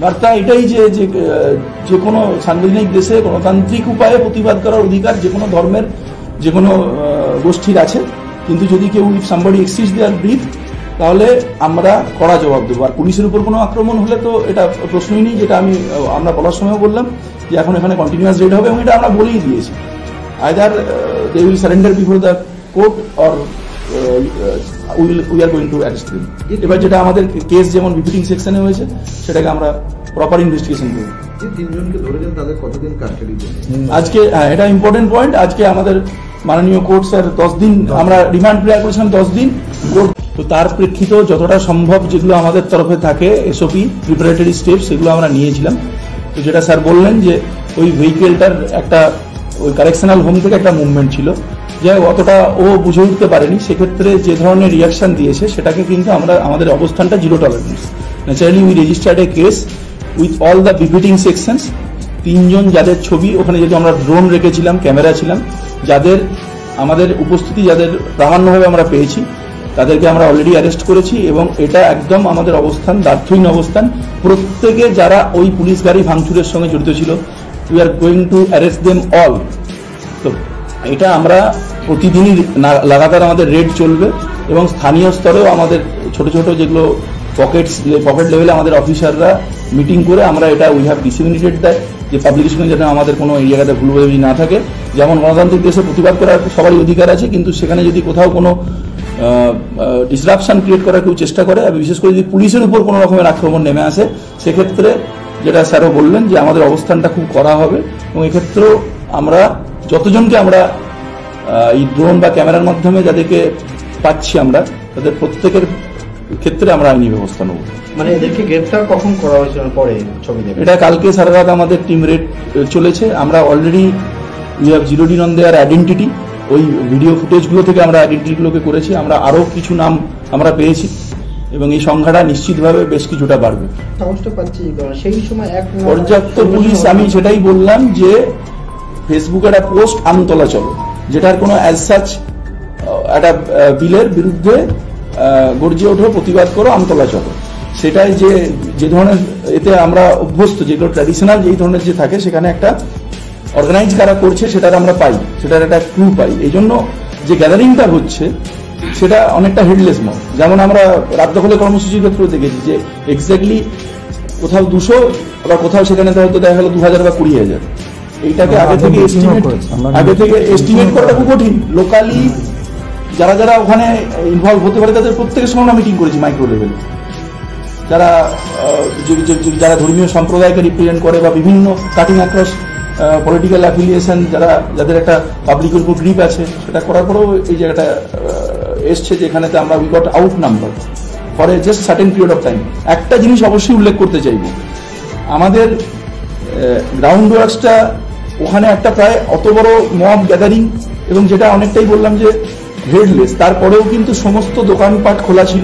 বার্তা এটাই যে যে কোনো সাংবিধানিক দেশে গণতান্ত্রিক উপায়ে প্রতিবাদ করার অধিকার যে কোনো ধর্মের যে কোনো গোষ্ঠীর আছে, কিন্তু যদি কেউ সামবডি এক্সিডস দেয়ার ব্রিথ তাহলে আমরা কড়া জবাব দেবো। আর পুলিশের উপর কোনো আক্রমণ হলে তো এটা প্রশ্নই নেই, যেটা আমরা বলার সময়ও বললাম যে এখন এখানে কন্টিনিউয়াস রেড হবে, এবং এটা আমরা বলেই দিয়েছি। Either they will surrender before the court or we are going to arrest them. এবার যেটা আমাদের কেস যেমন বিপিটিং সেকশনে হয়েছে সেটাকে আমরা প্রপার ইনভেস্টিগেশন করব। আজকে এটা ইম্পর্টেন্ট পয়েন্ট, আজকে আমাদের মাননীয় কোর্ট স্যার 10 দিন আমরা রিমান্ড প্রেয়ার করেছিলাম, 10 দিন কোর্ট, তো তার প্রেক্ষিত যতটা সম্ভব যেগুলো আমাদের তরফে থাকে এসওপি প্রিপারেটরি স্টেপ সেগুলো আমরা নিয়েছিলাম। তো যেটা স্যার বললেন যে ওই ভেহিকেলটার একটা ওই কারেকশনাল হোম থেকে একটা মুভমেন্ট ছিল, যে অতটা ও বুঝে উঠতে পারেনি, সেক্ষেত্রে যে ধরনের রিয়াকশন দিয়েছে সেটাকে কিন্তু আমরা আমাদের অবস্থানটা zero tolerance. Naturally we registered a case with all the befitting sections. 3 জন যাদের ছবি ওখানে যেহেতু আমরা ড্রোন রেখেছিলাম, ক্যামেরা ছিলাম, যাদের আমাদের উপস্থিতি যাদের প্রামাণ্যভাবে আমরা পেয়েছি তাদেরকে আমরা অলরেডি অ্যারেস্ট করেছি, এবং এটা একদম আমাদের অবস্থান দ্ব্যর্থহীন অবস্থান। প্রত্যেকে যারা ওই পুলিশ গাড়ি ভাঙচুরের সঙ্গে জড়িত ছিল, we are going to arrest them all. তো এটা আমরা প্রতিদিনই লাগাতার আমাদের রেড চলবে, এবং স্থানীয় স্তরেও আমাদের ছোট ছোট যেগুলো পকেট লেভেলে আমাদের অফিসাররা মিটিং করে আমরা এটা উই হ্যাভ ডিসিমিনেটেড দ্যাট, যে পাবলিকের সঙ্গে যেন আমাদের কোনো এই জায়গাতে ভুল বোঝাবুঝি না থাকে। যেমন গণতান্ত্রিক দেশে প্রতিবাদ করার সবারই অধিকার আছে, কিন্তু সেখানে যদি কোথাও কোনো ডিসরাপশন ক্রিয়েট করার কেউ চেষ্টা করে, বিশেষ করে যদি পুলিশের উপর কোনো রকমের আক্রমণ নেমে আসে, সেক্ষেত্রে যেটা স্যারও বললেন যে আমাদের অবস্থানটা খুব কড়া হবে, এবং এক্ষেত্রেও আমরা যতজনকে আমরা এই ড্রোন বা ক্যামেরার মাধ্যমে যাদেরকে পাচ্ছি আমরা তাদের প্রত্যেকের ক্ষেত্রে আমরা আইনি ব্যবস্থা নেব। মানে এদেরকে গ্রেফতার কখন করা হয়েছিল? পরে ছবি দেবে এটা কালকে সারা রাত আমাদের টিম রেড চলেছে। আমরা already we have zeroed in on their identity. ওই ভিডিও ফুটেজগুলো থেকে আমরা আইডেন্টিটিগুলোকে করেছি, আমরা আরও কিছু নাম আমরা পেয়েছি, এবং এই সংখ্যাটা নিশ্চিতভাবে বেশ কিছুটা বাড়বে। সেই সময় পর্যাপ্ত পুলিশ, আমি সেটাই বললাম যে ফেসবুকে একটা পোস্ট আমতলা চলো, যেটার কোনো অ্যাজ সাচ একটা বিলের বিরুদ্ধে গর্জে ওঠো, প্রতিবাদ করো, আমতলা চলো, সেটাই যে ধরনের এতে আমরা অভ্যস্ত, যেগুলো ট্র্যাডিশনাল যেই ধরনের যে থাকে, সেখানে একটা অর্গানাইজ কারা করছে সেটার আমরা পাই, সেটার একটা ক্লু পাই। এই জন্য যে গ্যাদারিংটা হচ্ছে সেটা অনেকটা হেডলেস মব। যেমন আমরা রাত দখলে কর্মসূচির ক্ষেত্রেও দেখেছি যে এক্স্যাক্টলি কোথাও 200, আবার কোথাও সেখানে হয়তো দেখা গেল 2000 বা 20,000। এইটাকে আগে থেকে এস্টিমেট করাটা খুব কঠিন। লোকালি যারা যারা ওখানে ইনভলভ হতে পারে তাদের প্রত্যেকের সঙ্গে মিটিং করেছি মাইক্রো লেভেলে, যারা ধর্মীয় সম্প্রদায়কে রিপ্রেজেন্ট করে বা বিভিন্ন কাটিং অ্যাক্রস পলিটিক্যাল অ্যাফিলিয়েশন যাদের একটা পাবলিকের উপর গ্রিপ আছে, সেটা করার পরেও এই জায়গাটা এসছে যেখানেতে আমরা we got out number for a just certain period of time. একটা জিনিস অবশ্যই উল্লেখ করতে চাইব, আমাদের গ্রাউন্ড ওয়ার্কসটা ওখানে একটা প্রায় অত বড় মব গ্যাদারিং, এবং যেটা অনেকটাই বললাম যে হেডলেস, তারপরেও কিন্তু সমস্ত দোকানপাট খোলা ছিল।